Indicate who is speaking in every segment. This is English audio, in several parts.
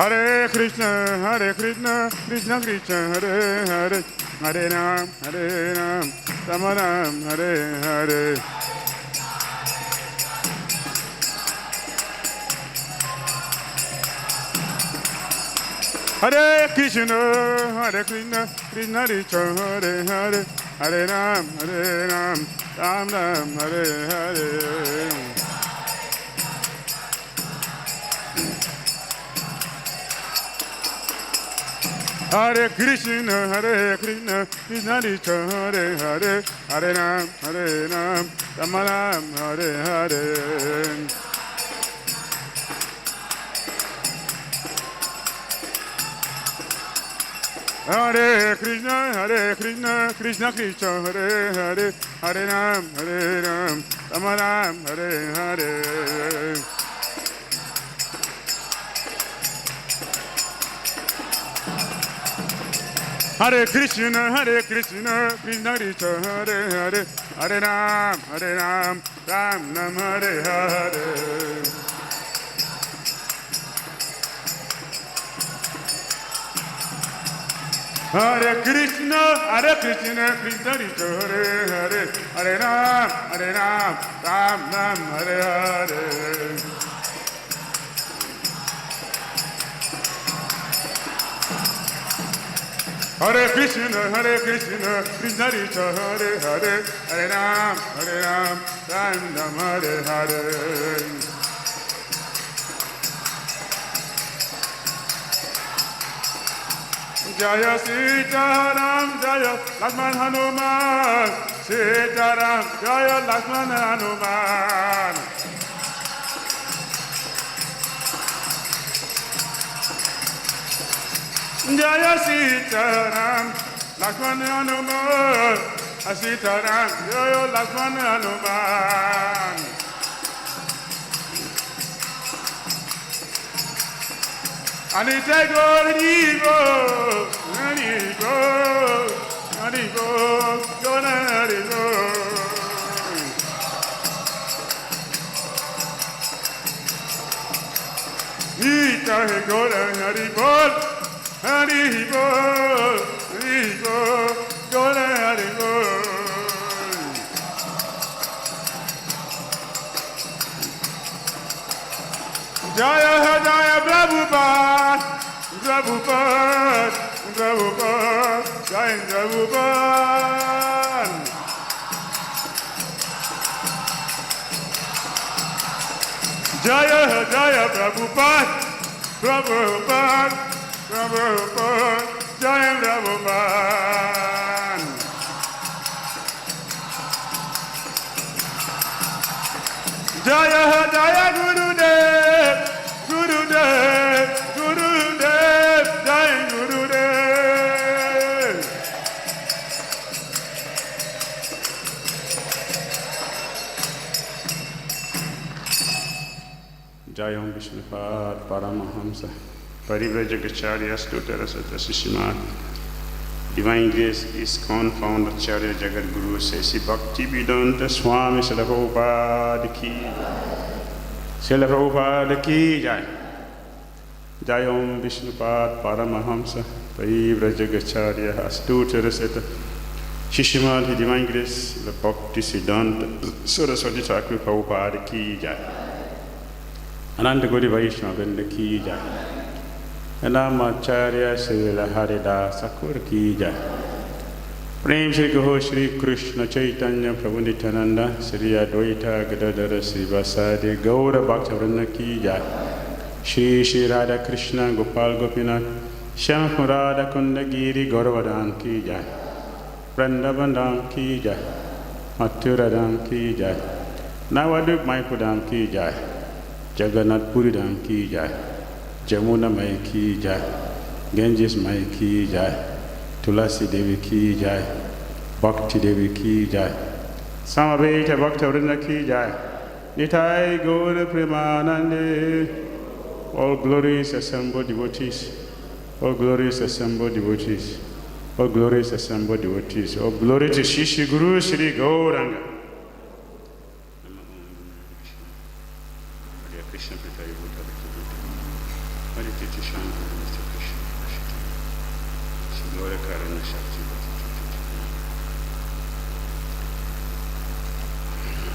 Speaker 1: Hare Krishna, Krishna Krishna, Hare Hare, Hare Ram, Rama Ram, Hare Hare. Hare Krishna, Krishna Krishna, Hare Hare, Hare Ram, Ram Ram, Hare Hare. Hare Krishna, Krishna Krishna, Hare Hare, Hare Ram, Rama Ram, Hare Hare. Hare Krishna, Krishna Krishna, Hare Hare, Hare Ram, Rama Ram, Hare Hare. Hare Krishna, Krishna Krishna, Hare Hare, Hare Ram, Ram Ram, Hare Hare. Hare Krishna, Krishna Krishna, Hare Hare, Hare Ram, Ram Ram, Hare Hare. Hare Krishna, Krishna Krishna, Hare Hare, Hare Ram, Ram Ram, Hare Hare. Jaya Sita Ram, Jaya Lakshman Hanuman, Sita Ram, Jaya Lakshman Hanuman. Jaya Sita Ram, Lakshman Hanuman, Sita Ram, Jaya Lakshman Hanuman. Anita go, Jaya Jaya Prabhupada, Jai Prabhupada. Jaya Jaya Prabhupada, Jai Prabhupada. Jaya Jaya Gurudev, Jai Gurudev. Jai Om Vishnupad Paramahamsa Parivrajagacharya Stutarasata Sishimat Divine Grace ISKCON Founder Acharya Jagat Guru Sesi Bhakti Dhira Swami Srila Prabhupada Ki Srila Prabhupada Ki Jai. Jai Om Vishnupad Paramahamsa Parivrajagacharya Stutarasata Sishimat Divine Grace the Bhakti Siddhanta Saraswati Thakur Prabhupada Ki Jai. Ananda Gauri Vaishnava Ki Jai. Namacharya Srila Haridas Thakur Ki Jai. Prem Shri Kaho Shri Krishna Chaitanya Prabhu Nityananda Shri Advaita Gadadara Srivasadi Gaura Bhaktivinoda Ki Jai. Shri Shri Radha Krishna Gopal Gopinath Shyam Radha Kundagiri Gauravadhan Ki Jai. Vrindavandam Ki Jai. Mathuradam Ki Jai. Navadvip Mayapudam Ki Jai. Jagannath Puridam Ki Jai. Jamuna Mai Ki Jai. Ganges Mai Ki Jai. Tulasi Devi Ki Jai. Bhakti Devi Ki Jai. Samaveta Bhaktivinoda Ki Jai. Nitai Gaura Premanande. All glorious assembled devotees. All glorious assembled devotees. All glorious assembled devotees. All glory to Shishi Guru Shri Gauranga.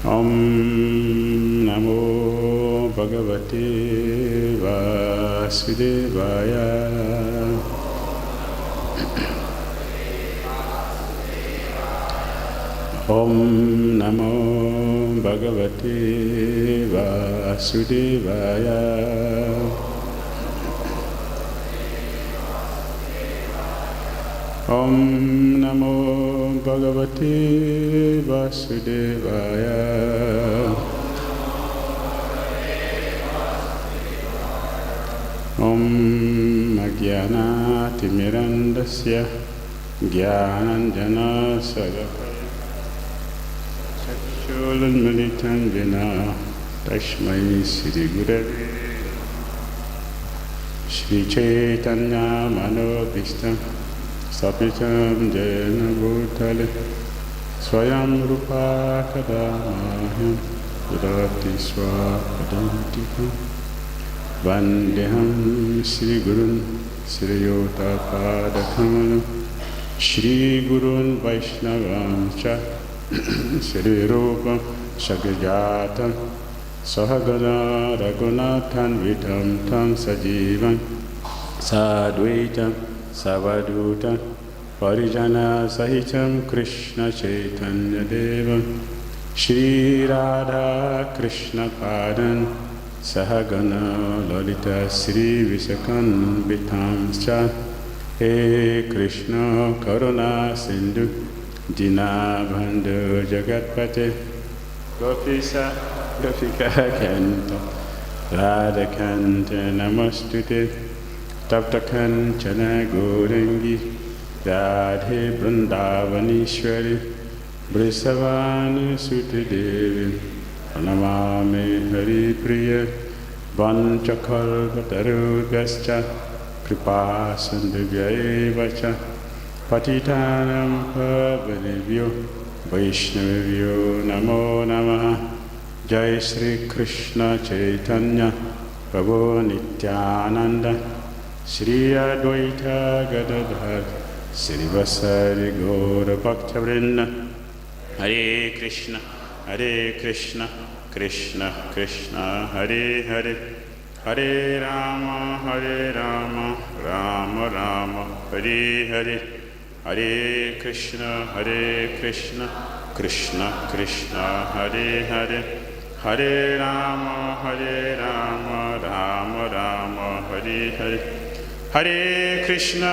Speaker 1: Om Namo Bhagavate Vasudevaya. Om Namo Bhagavate Vasudevaya. Om Namo Bhagavate Vasudevaya. Om Ajnana-timirandasya Jnananjana Salakaya Chakshulunmilitam Jena Tasmai Shri Gurave Shri Chaitanya Manobhishtam Sapitam Jena Bhutale Swayam Rupa Kadamahyam Yadati Swapadantikam Vandeham Shri Gurun Shri Yotapadakamalam Shri Gurun Vaishnavam Cha Shri Rupam Shagajatam Sahagana Raghunathan Vitam Tam Sajivam Sadvaitam Savadutam Parijana Sahitam Krishna Chaitanya Devam Shri Radha Krishna Padan Sahagana Lalita Sri Visakan Vitamscha He Krishna Karuna Sindhu Dinabandhu Jagatpate Gopisa Gopika Kanta Radhakanta Namastute Taptakanchana Gaurangi Radhe Vrindavanishwari Brisavani Sutidevi Namami Hari Priya Vanchakalpatarubhyascha Kripa Sandhubhyaevacha Patitanam Pavanebhyo Vaishnavyo Namo Namaha Jai Sri Krishna Chaitanya Prabhu Nityananda Shri Advaita Gadadhar Shri Vasari Gaura Bhaktivinoda Hare Krishna Hare Krishna, Krishna Krishna, Hare Hare, Hare Rama, Rama Rama, Hare Hare, Hare Krishna, Krishna Krishna, Hare Hare, Hare Rama, Rama Rama, Hare Hare, Hare Krishna,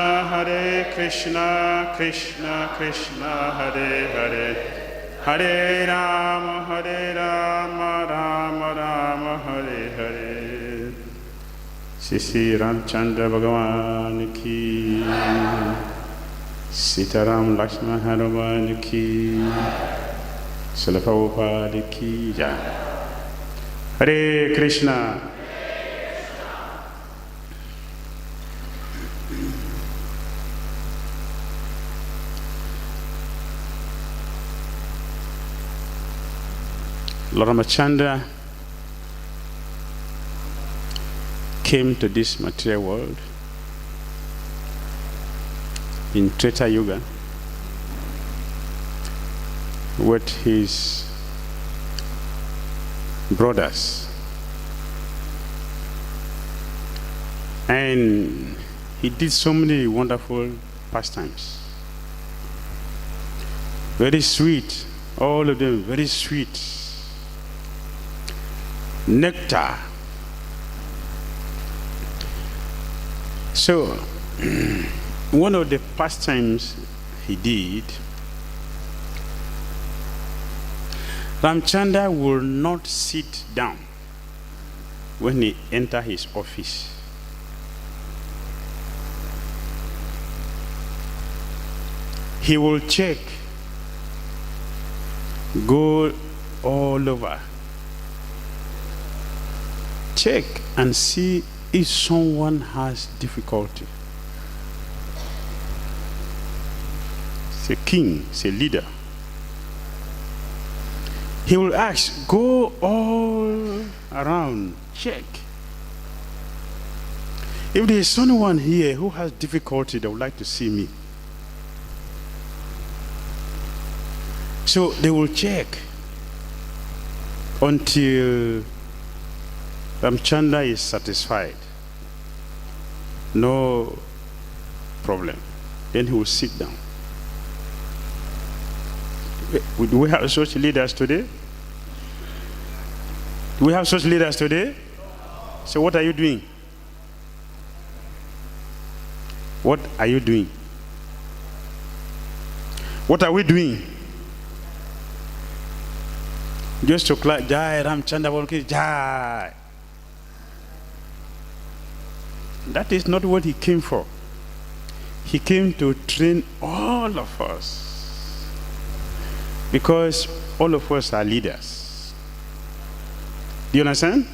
Speaker 1: Krishna Krishna, Hare Hare. Hare Rama, Rama Rama, Hare Hare. Sisi Ramchandra Bhagavan ki, Sitaram Lakshmana Hanuman ki, Srila Prabhupada ki jai. Hare Krishna. Lord Ramachandra came to this material world in Treta Yuga with his brothers, and he did so many wonderful pastimes. Very sweet, all of them very sweet. Nectar. So, one of the pastimes he did, Ramchandra will not sit down when he enter his office. He will check, go all over, check and see if someone has difficulty. It's a king, it's a leader. He will ask, go all around, check. If there is someone here who has difficulty, they would like to see me. So they will check until Ramchandra is satisfied. No problem. Then he will sit down. Do we have such leaders today? Do we have such leaders today? So what are you doing? What are you doing? What are we doing? Just to clap, Jai Ramchandra Volki, Jai. That is not what he came for. He came to train all of us. Because all of us are leaders. Do you understand?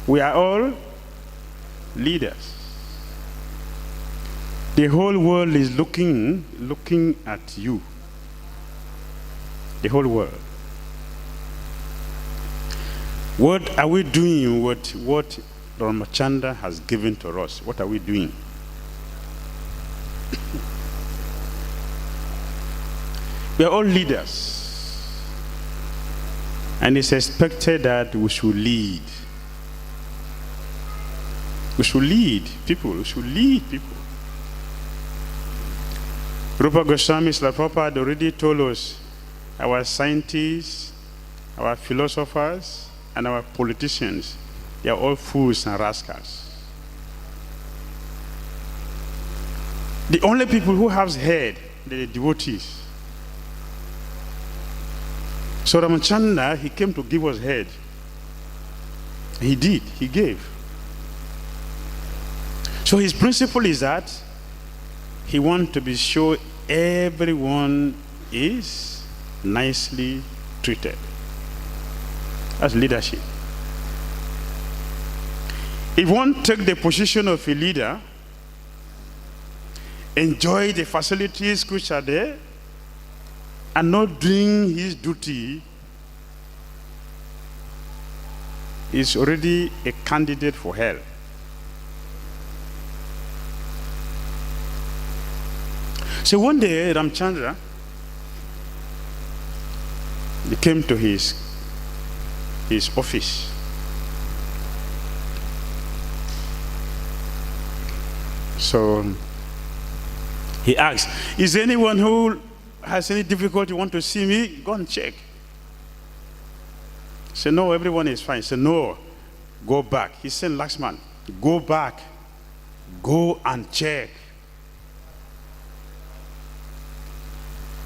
Speaker 1: We are all leaders. The whole world is looking at you. The whole world. What are we doing with what Ramachandra has given to us? What are we doing? We are all leaders. And it's expected that we should lead. We should lead people. We should lead people. Rupa Goswami Srila Prabhupada already told us our scientists, our philosophers, and our politicians, they are all fools and rascals. The only people who have head, they are the devotees. So Ramachandra, he came to give us head. He did, he gave. So his principle is that he wants to be sure everyone is nicely treated. That's leadership. If one takes the position of a leader, enjoy the facilities which are there, and not doing his duty, is already a candidate for hell. So one day, Ramchandra, he came to his office. So he asked, is there anyone who has any difficulty want to see me? Go and check. He said, no, everyone is fine. He said, no, go back. He said, Lakshman, go back. Go and check.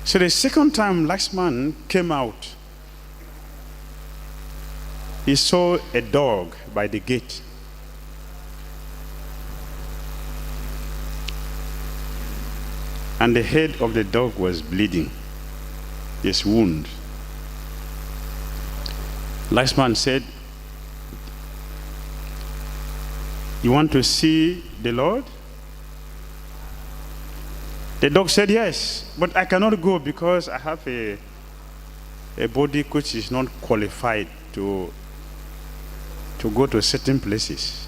Speaker 1: So the second time Lakshman came out, he saw a dog by the gate. And the head of the dog was bleeding. This wound. Lakshman said, you want to see the Lord? The dog said, yes, but I cannot go because I have a body which is not qualified to go to certain places.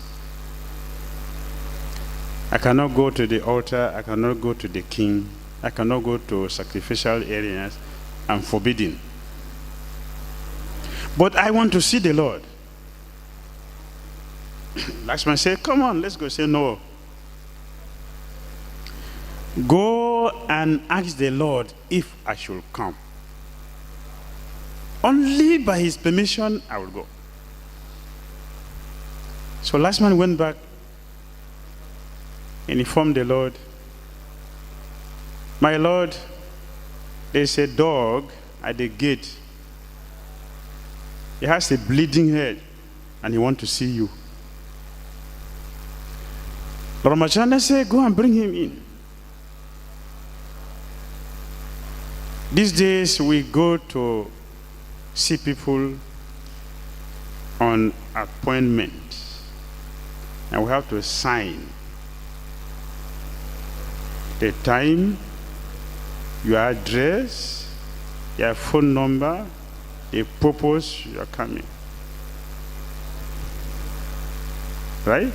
Speaker 1: I cannot go to the altar, I cannot go to the king, I cannot go to sacrificial areas. I'm forbidden. But I want to see the Lord. Lakshman said, come on, let's go. Say, no. Go and ask the Lord if I should come. Only by his permission I will go. So Lakshman went back and informed the Lord, my Lord, there's a dog at the gate. He has a bleeding head and he wants to see you. Ramachandra said, go and bring him in. These days we go to see people on appointment and we have to sign the time, your address, your phone number, the purpose you are coming. Right?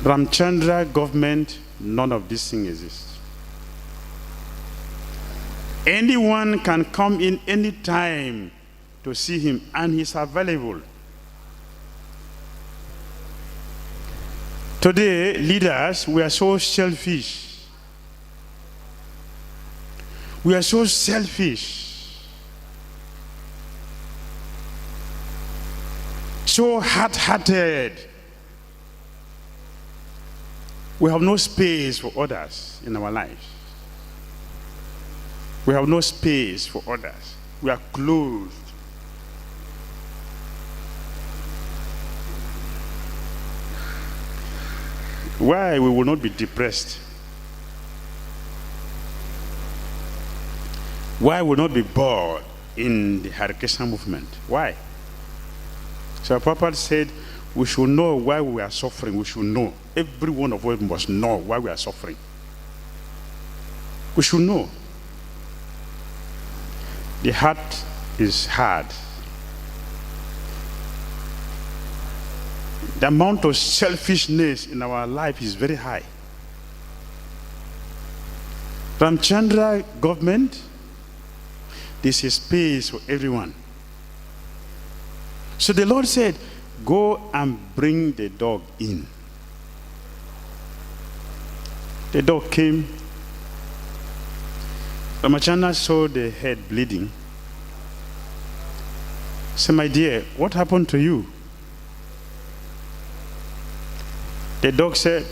Speaker 1: Ramchandra government, none of these things exist. Anyone can come in any time to see him, and he's available. Today, leaders, we are so selfish. We are so selfish. So hard-hearted. We have no space for others in our lives. We have no space for others. We are closed. Why we will not be depressed? Why we will not be bored in the Hare Krishna movement? Why? So Prabhupada said, we should know why we are suffering. We should know. Every one of us must know why we are suffering. We should know. The heart is hard. The amount of selfishness in our life is very high. Ramchandra government, this is space for everyone. So the Lord said, go and bring the dog in. The dog came. Ramachandra saw the head bleeding. He said, my dear, what happened to you? The dog said,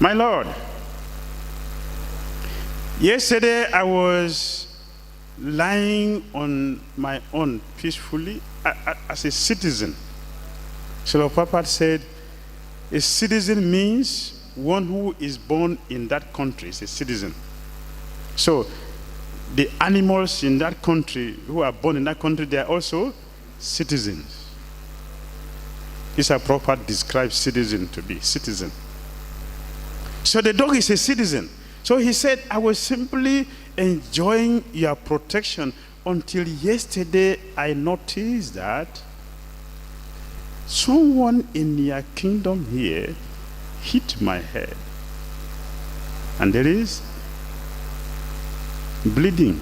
Speaker 1: my Lord, yesterday I was lying on my own peacefully as a citizen. So Prabhupada said, a citizen means one who is born in that country is a citizen. So the animals in that country who are born in that country, they are also citizens. This is how Prabhupada describes citizen to be, citizen. So the dog is a citizen. So he said, I was simply enjoying your protection until yesterday I noticed that someone in your kingdom here hit my head. And there is bleeding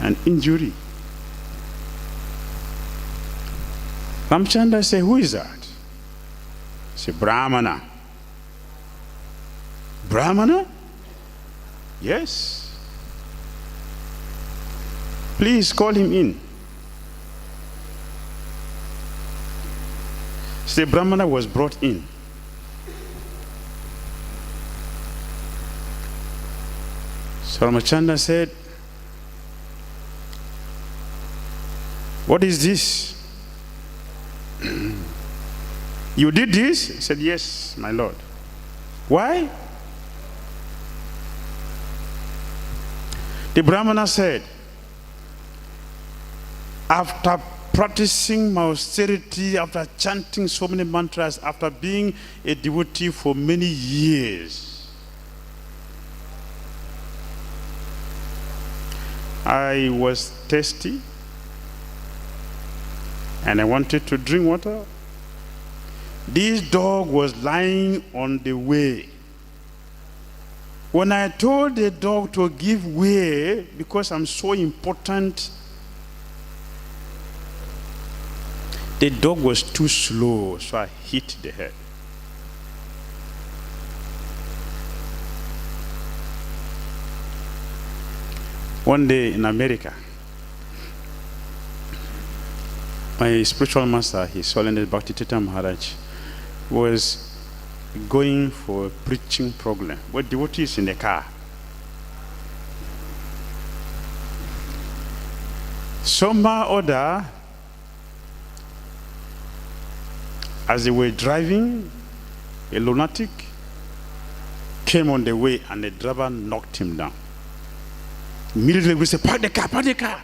Speaker 1: and injury. Ramchandra said, who is that? He said, Brahmana. Brahmana? Yes. Please call him in. So the Brahmana was brought in. So Ramachandra said, what is this? You did this? He said, yes, my Lord. Why? The Brahmana said, after practicing my austerity, after chanting so many mantras, after being a devotee for many years, I was thirsty and I wanted to drink water. This dog was lying on the way. When I told the dog to give way because I'm so important, the dog was too slow, so I hit the head. One day in America, my spiritual master, His Holiness Bhakti Dhira Maharaj, was going for a preaching program with devotees in the car. Somehow or other, as they were driving, a lunatic came on the way and the driver knocked him down. Immediately we said, park the car, park the car.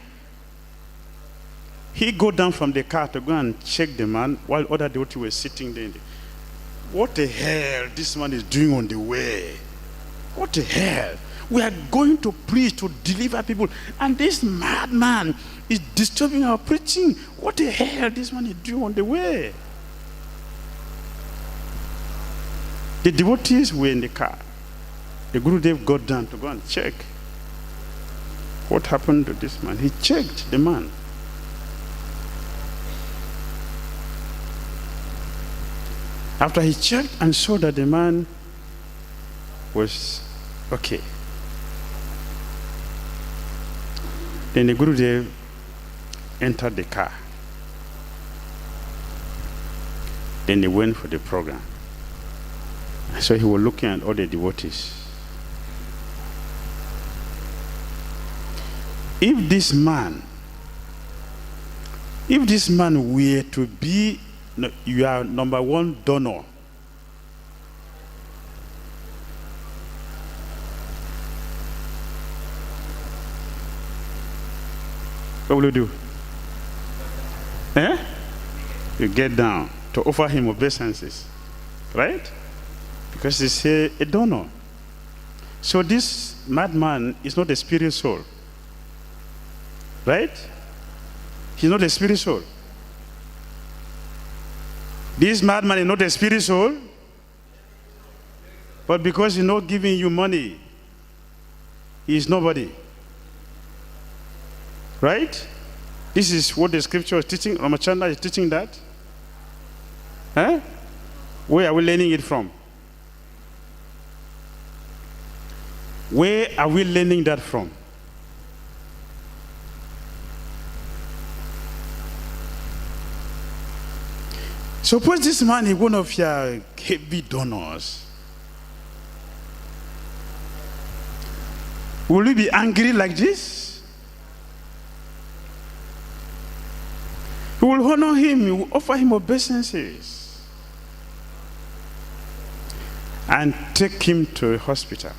Speaker 1: He go down from the car to go and check the man while other devotees were sitting there. What the hell this man is doing on the way? What the hell? We are going to preach, to deliver people, and this madman is disturbing our preaching. What the hell this man is doing on the way? The devotees were in the car. The Gurudev got down to go and check what happened to this man. He checked the man. After he checked and saw that the man was okay, then the Gurudev entered the car. Then they went for the program. So he was looking at all the devotees. If this man were to be your number one donor, what will you do? You get down to offer him obeisances, right? Because he's a donor. So this madman is not a spirit soul, right? He's not a spirit soul. This madman is not a spirit soul, but because he's not giving you money, he is nobody. Right? This is what the scripture is teaching. Ramachandra is teaching that. Where are we learning it from? Where are we learning that from? Suppose this man is one of your heavy donors. Will you be angry like this? You will honor him, you will offer him obeisances, and take him to a hospital.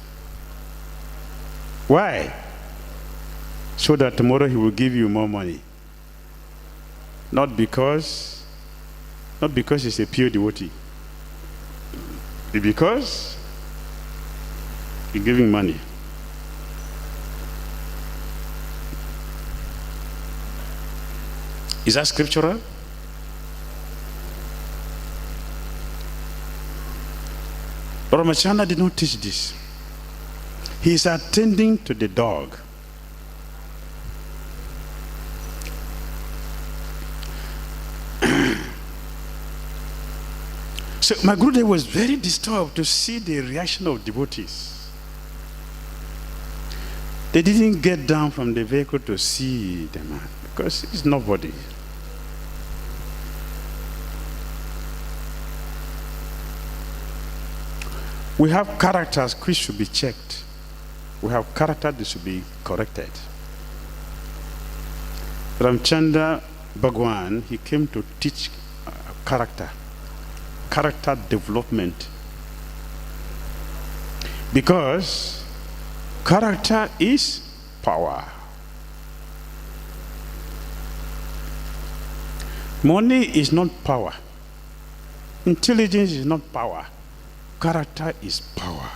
Speaker 1: Why? So that tomorrow he will give you more money. Not because he's a pure devotee. It's because you're giving money. Is that scriptural? Ramachandra did not teach this. He is attending to the dog. So my Gurudev was very disturbed to see the reaction of devotees. They didn't get down from the vehicle to see the man because he's nobody. We have characters which should be checked. We have characters that should be corrected. Ramchandra Bhagwan, he came to teach character development. Because character is power. Money is not power. Intelligence is not power. Character is power.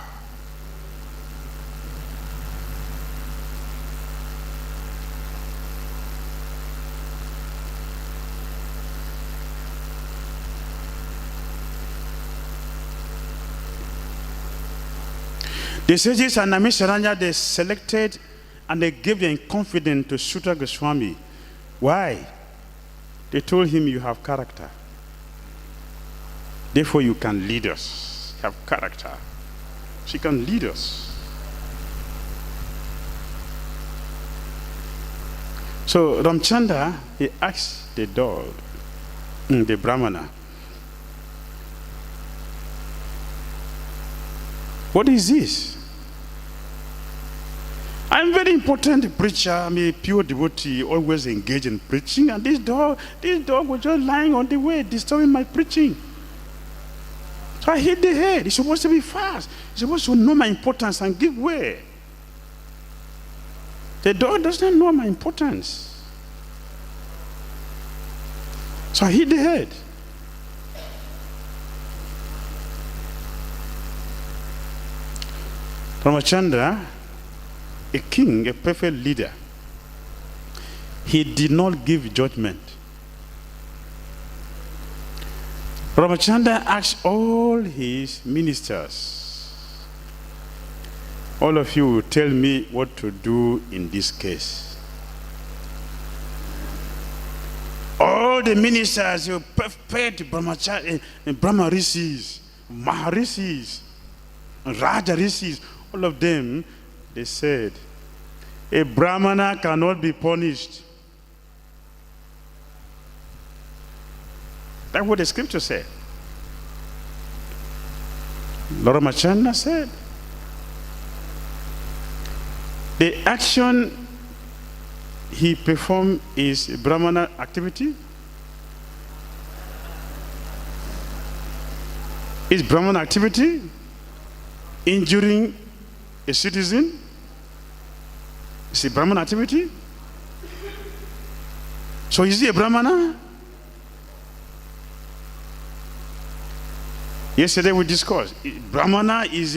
Speaker 1: The sages and Namisharanya, they selected and they gave them confidence to Suta Goswami. Why? They told him, you have character. Therefore you can lead us. You have character. She can lead us. So Ramchandra, he asked the dog, the Brahmana, what is this? I'm a very important preacher. I'm a pure devotee, always engaged in preaching. And this dog was just lying on the way, disturbing my preaching. So I hit the head. He's supposed to be fast. He's supposed to know my importance and give way. The dog doesn't know my importance. So I hit the head. Ramachandra, a king, a perfect leader, he did not give judgment. Ramachandra asked all his ministers, all of you tell me what to do in this case. All the ministers, you prepared Brahma rishis, Maharishis, Raja rishis, all of them, they said, a Brahmana cannot be punished. That's what the scripture said. Lord Ramachandra said, the action he performed is Brahmana activity. Is Brahmana activity injuring a citizen? Is it Brahmana activity? So is he a Brahmana? Yesterday we discussed, Brahmana is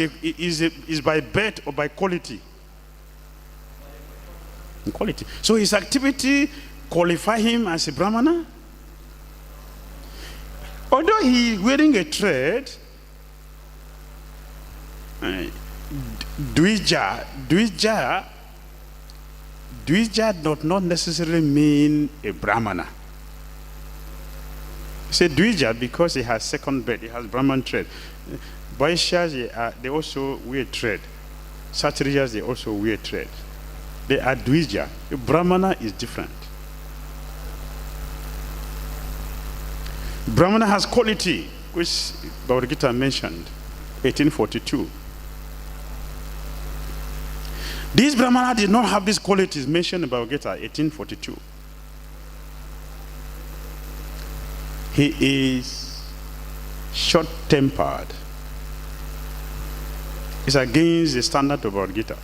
Speaker 1: by birth or by quality? Quality. So his activity qualify him as a Brahmana? Although he is wearing a thread, Dvija does not necessarily mean a Brahmana. Say Dvija because he has second birth, he has Brahman thread. Vaishyas, they also wear thread. Kshatriyas, they also wear thread. They are Dvija. A Brahmana is different. Brahmana has quality, which Bhagavad Gita mentioned, 1842. This Brahmana did not have these qualities mentioned in Bhagavad Gita, 1842. He is short-tempered. It's against the standard of Bhagavad Gita.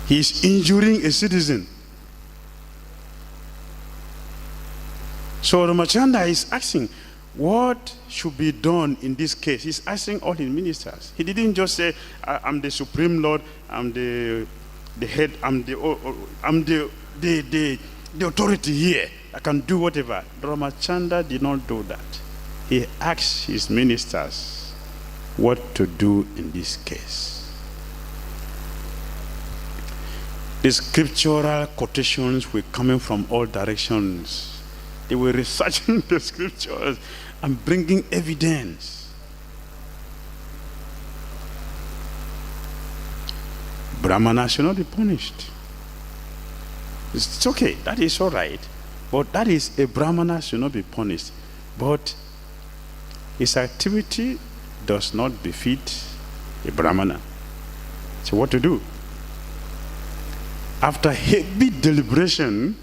Speaker 1: He is injuring a citizen. So Ramachandra is asking, what should be done in this case? He's asking all his ministers. He didn't just say, I'm the Supreme Lord, I'm the head, I'm the authority here. I can do whatever. Ramachandra did not do that. He asked his ministers what to do in this case. The scriptural quotations were coming from all directions. They were researching the scriptures and bringing evidence. Brahmana should not be punished. It's okay, that is all right. But that is, a Brahmana should not be punished. But his activity does not befit a Brahmana. So what to do? After heavy deliberation,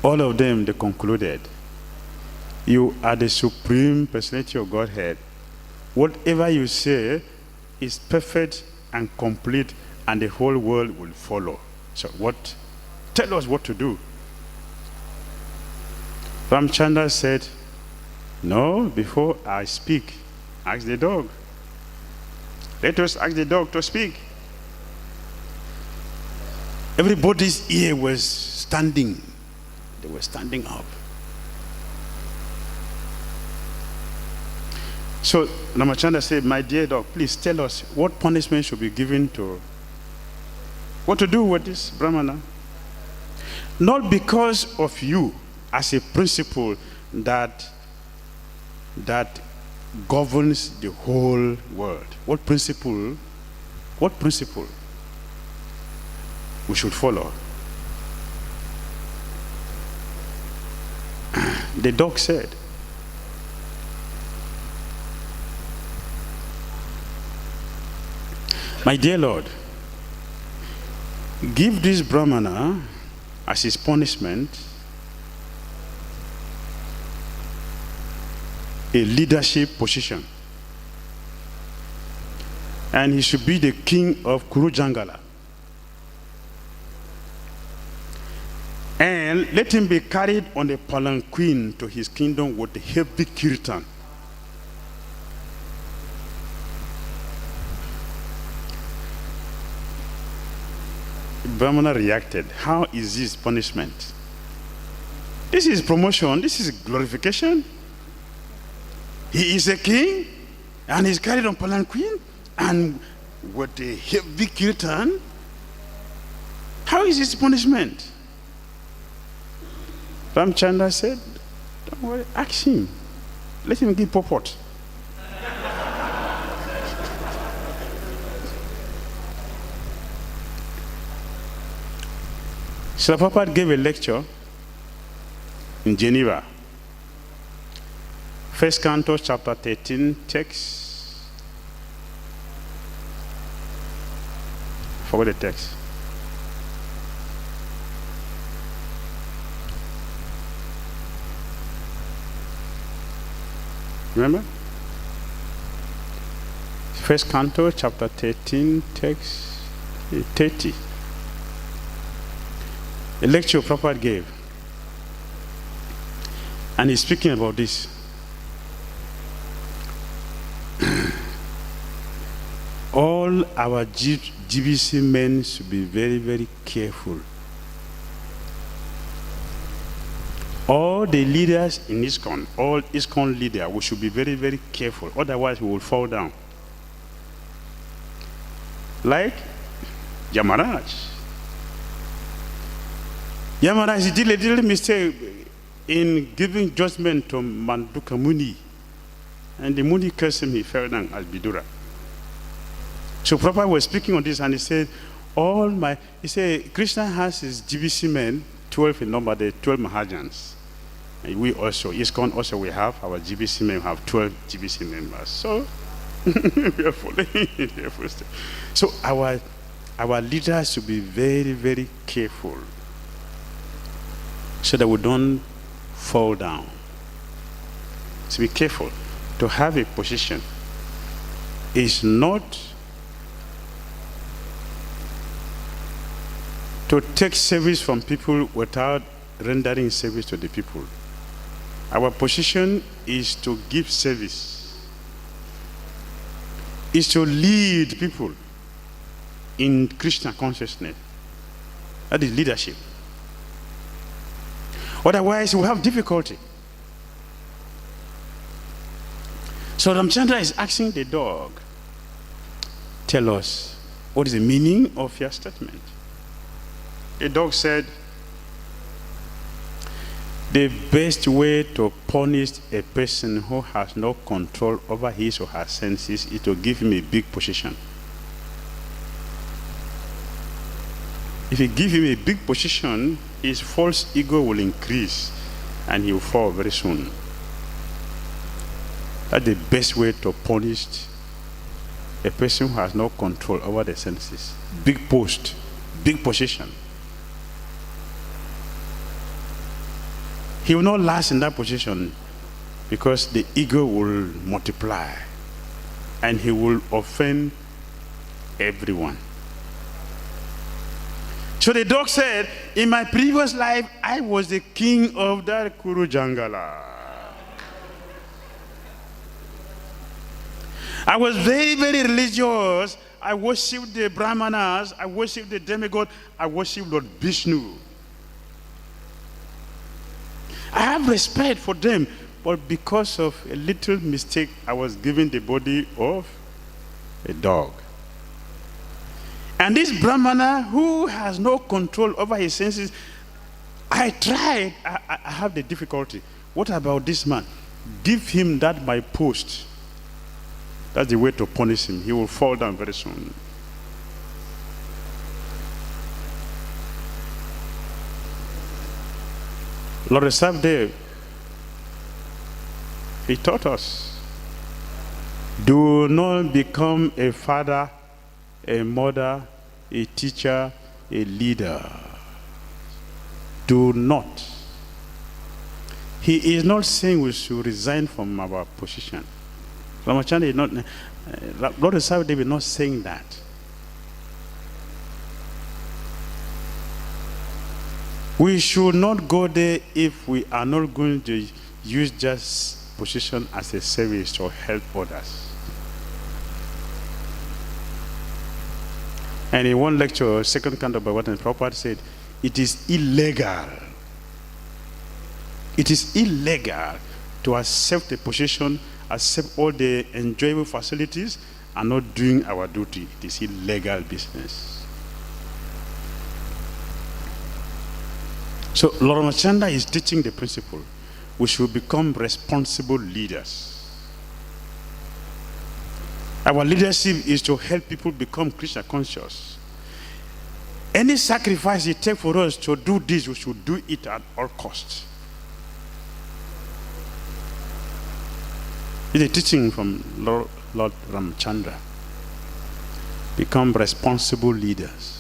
Speaker 1: all of them, they concluded, you are the supreme personality of Godhead. Whatever you say is perfect and complete, and the whole world will follow. So what? Tell us what to do. Ramachandra said, no, before I speak, ask the dog. Let us ask the dog to speak. Everybody's ear was standing. They were standing up. So Ramachandra said, my dear dog, please tell us what punishment should be given to, what to do with this Brahmana. Not because of you as a principle that governs the whole world. What principle we should follow? The dog said, my dear Lord, give this Brahmana as his punishment a leadership position, and he should be the king of Kurujangala. And let him be carried on a palanquin to his kingdom with a heavy kirtan. Brahmana reacted, how is this punishment? This is promotion. This is glorification. He is a king, and he's carried on palanquin, and with a heavy kirtan. How is this punishment? Ramchandra said, don't worry, ask him. Let him give purport. Srila Prabhupada gave a lecture in Geneva. First Canto, chapter 13, text. Forget the text. Remember? First Canto, chapter 13, text 30. A lecture Prabhupada gave. And he's speaking about this. All our GBC men should be very, very careful. All the leaders in ISKCON, all ISKCON leaders, we should be very, very careful. Otherwise, we will fall down. Like Yamaraj. Yamaraj did a little mistake in giving judgment to Manduka Muni. And the Muni cursed him, he fell down as Bidura. So Prabhupada was speaking on this, and he said, Krishna has his GBC men, 12 in number, the 12 Mahajans. And we also, ISKCON also, we have our GBC men, we have 12 GBC members. So we are following their footsteps. So our leaders should be very, very careful so that we don't fall down. So be careful. To have a position is not to take service from people without rendering service to the people. Our position is to give service, is to lead people in Krishna consciousness. That is leadership. Otherwise, we have difficulty. So Ramchandra is asking the dog, tell us, what is the meaning of your statement? The dog said, the best way to punish a person who has no control over his or her senses is to give him a big position. If you give him a big position, his false ego will increase and he will fall very soon. That's the best way to punish a person who has no control over the senses. Big post, big position. He will not last in that position because the ego will multiply and he will offend everyone. So the dog said, in my previous life, I was the king of that Kuru Jangala. I was very, very religious. I worshipped the Brahmanas. I worshipped the demigod. I worshipped Lord Vishnu. I have respect for them, but because of a little mistake, I was given the body of a dog. And this Brahmana who has no control over his senses, I tried, I have the difficulty. What about this man? Give him that my post. That's the way to punish him. He will fall down very soon. Lord Sabdev, he taught us, do not become a father, a mother, a teacher, a leader. Do not. He is not saying we should resign from our position. Ramachandra is not, Lord Sabdev is not saying that. We should not go there if we are not going to use just position as a service to help others. And in one lecture, second canto by what Prabhupada said, it is illegal It is illegal to accept a position, accept all the enjoyable facilities, and not doing our duty. It is illegal business. So Lord Ramachandra is teaching the principle. We should become responsible leaders. Our leadership is to help people become Krishna conscious. Any sacrifice it takes for us to do this, we should do it at all costs. It's a teaching from Lord Ramachandra. Become responsible leaders.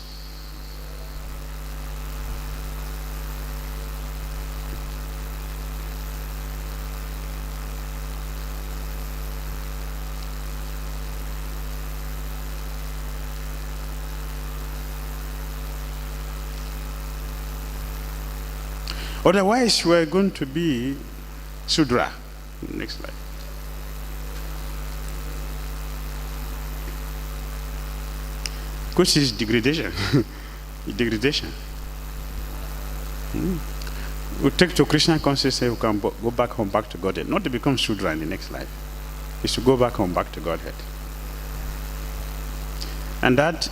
Speaker 1: Otherwise, we are going to be Sudra. Next slide. Which is degradation. Degradation. We take to Krishna consciousness, we can go back home, back to Godhead. Not to become Sudra in the next life. It's to go back home, back to Godhead. And that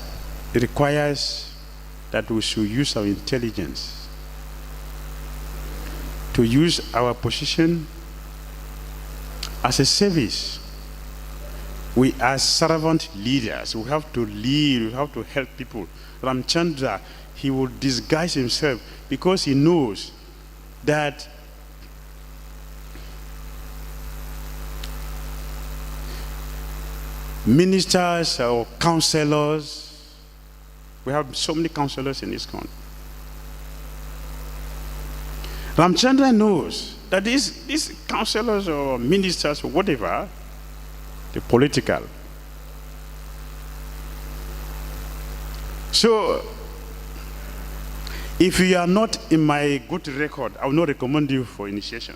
Speaker 1: requires that we should use our intelligence to use our position as a service. We are servant leaders. We have to lead, we have to help people. Ramchandra, he will disguise himself because he knows that ministers or counselors, we have so many counselors in ISKCON. Ramchandra knows that these counselors or ministers or whatever, the political. So, if you are not in my good record, I will not recommend you for initiation.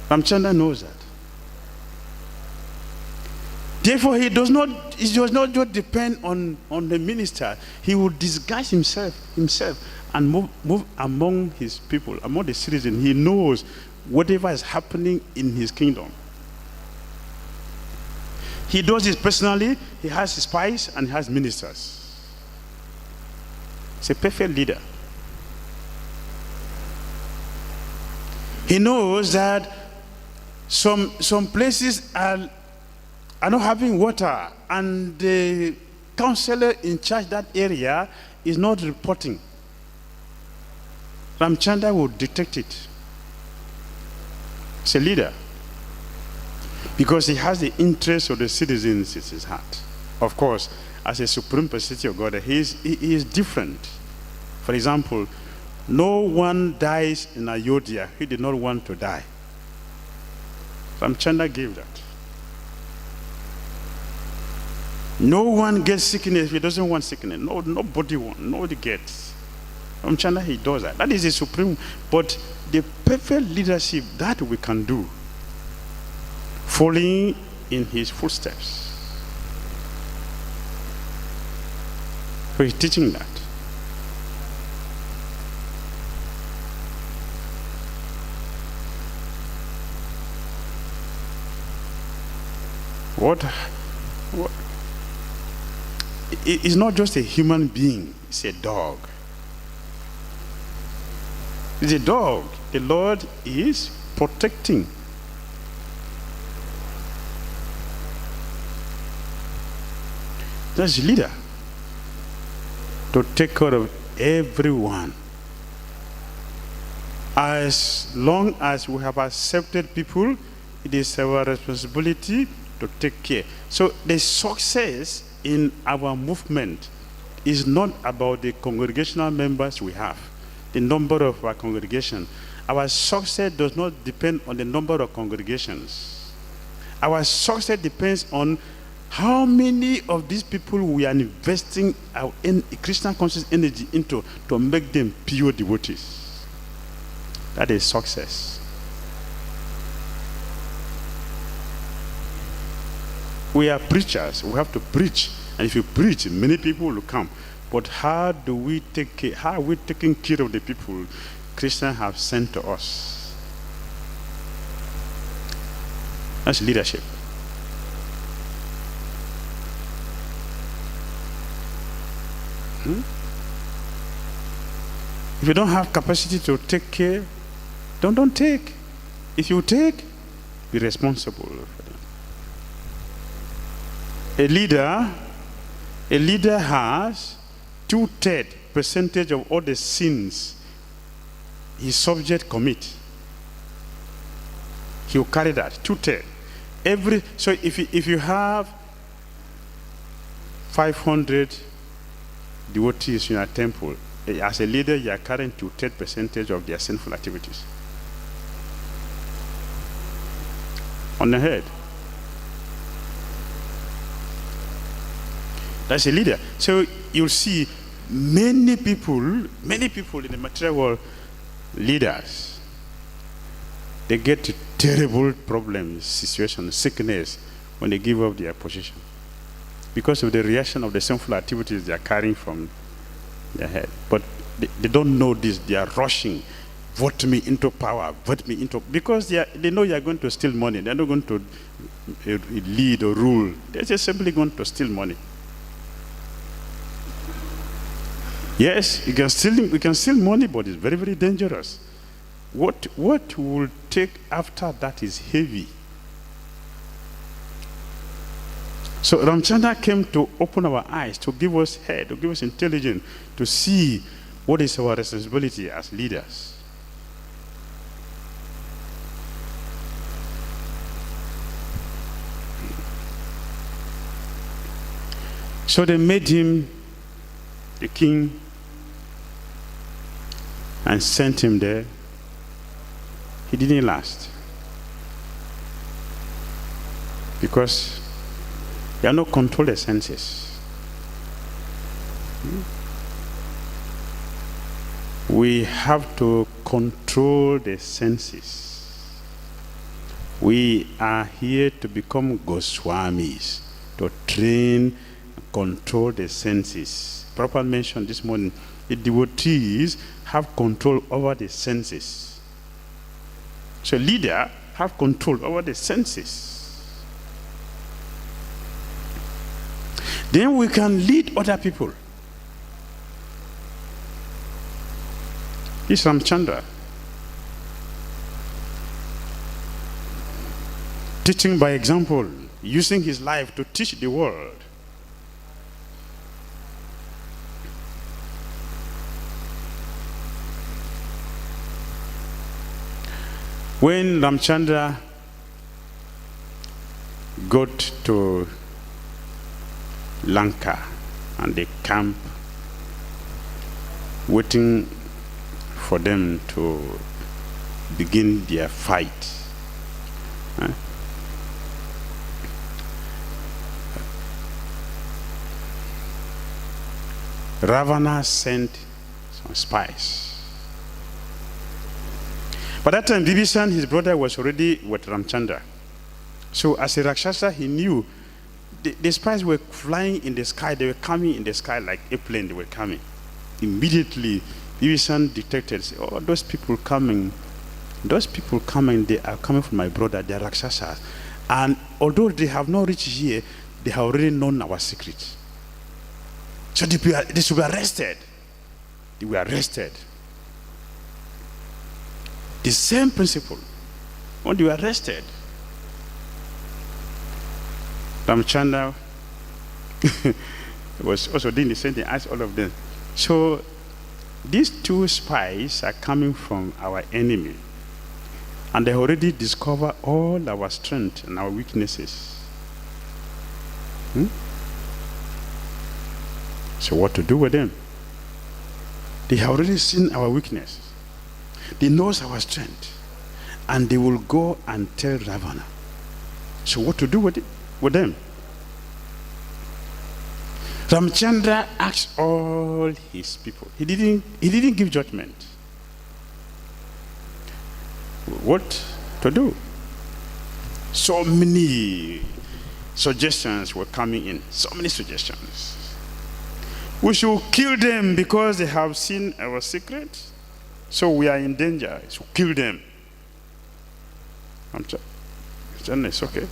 Speaker 1: Ramchandra knows that. Therefore, he does not just depend on the minister. He will disguise himself and move among his people, among the citizens. He knows whatever is happening in his kingdom. He does this personally. He has spies and he has ministers. He's a perfect leader. He knows that some places are not having water, and the counselor in charge of that area is not reporting. Ramchandra will detect it. He's a leader because he has the interest of the citizens in his heart. Of course, as a supreme personality of God, he is different. For example, no one dies in Ayodhya. He did not want to die. Ramchandra gave that. No one gets sickness if he doesn't want sickness. Nobody gets. Ramchandra, he does that. That is the supreme. But the perfect leadership that we can do, following in his footsteps. So he's teaching that. What? It's not just a human being, it's a dog. It's a dog. The Lord is protecting. That's the leader. To take care of everyone. As long as we have accepted people, it is our responsibility to take care. So the success in our movement is not about the congregational members we have, the number of our congregation. Our success does not depend on the number of congregations. Our success depends on how many of these people we are investing our Christian conscious energy into to make them pure devotees. That is success. We are preachers. We have to preach. And if you preach, many people will come. But how do we take care? How are we taking care of the people? Christians have sent to us. That's leadership. If you don't have capacity to take care, don't take. If you take, be responsible for them. A leader has 2/3% of all the sins his subject commit. He will carry that 2/3. So if you have 500 devotees in a temple, as a leader, you are carrying 2/3% of their sinful activities on the head. That's a leader. So you'll see many people in the material world, leaders, they get to terrible problems, situations, sickness when they give up their position because of the reaction of the sinful activities they are carrying from their head. But they don't know this. They are rushing. Vote me into power. Vote me into... Because they know you are going to steal money. They're not going to lead or rule. They're just simply going to steal money. Yes, we can steal money, but it's very, very dangerous. What will take after that is heavy. So Ramchandra came to open our eyes, to give us head, to give us intelligence, to see what is our responsibility as leaders. So they made him the king and sent him there. He didn't last because he had not controlled the senses. We have to control the senses. We are here to become Goswamis, to train and control the senses. Prabhupada mentioned this morning, the devotees have control over the senses. So leader have control over the senses. Then we can lead other people. This is Ramchandra, teaching by example, using his life to teach the world. When Ramchandra got to Lanka and they camp waiting for them to begin their fight, Ravana sent some spies. By that time, Vibhishan, his brother, was already with Ramchandra. So as a Rakshasa, he knew the spies were flying in the sky. They were coming in the sky like a plane. They were coming. Immediately, Vibhishan detected, oh, those people coming, they are coming from my brother. They are Rakshasas. And although they have not reached here, they have already known our secret. So they should be arrested. They were arrested. The same principle. When they were arrested, Ramchandra was also doing the same thing as all of them. So these two spies are coming from our enemy, and they already discover all our strength and our weaknesses. So what to do with them? They have already seen our weakness. They know our strength, and they will go and tell Ravana. So what to do with them? Ramchandra asked all his people. He didn't give judgment. What to do? So many suggestions were coming in. So many suggestions. We should kill them because they have seen our secret. So we are in danger. So kill them. It's okay.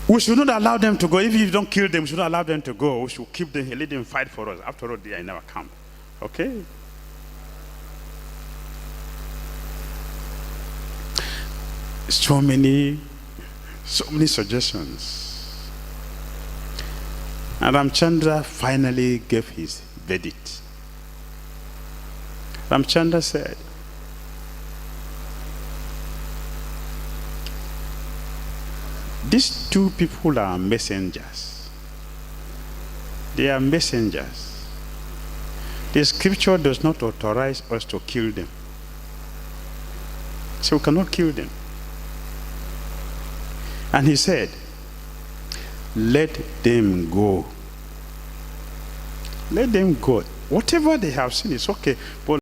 Speaker 1: We should not allow them to go. If you don't kill them, we should not allow them to go. We should keep them, let them fight for us. After all, they are in our camp. Okay? So many suggestions. And Ramchandra finally gave his verdict. Ramchandra said, these two people are messengers. They are messengers. The scripture does not authorize us to kill them. So we cannot kill them. And he said, let them go. Let them go. Whatever they have seen is okay. But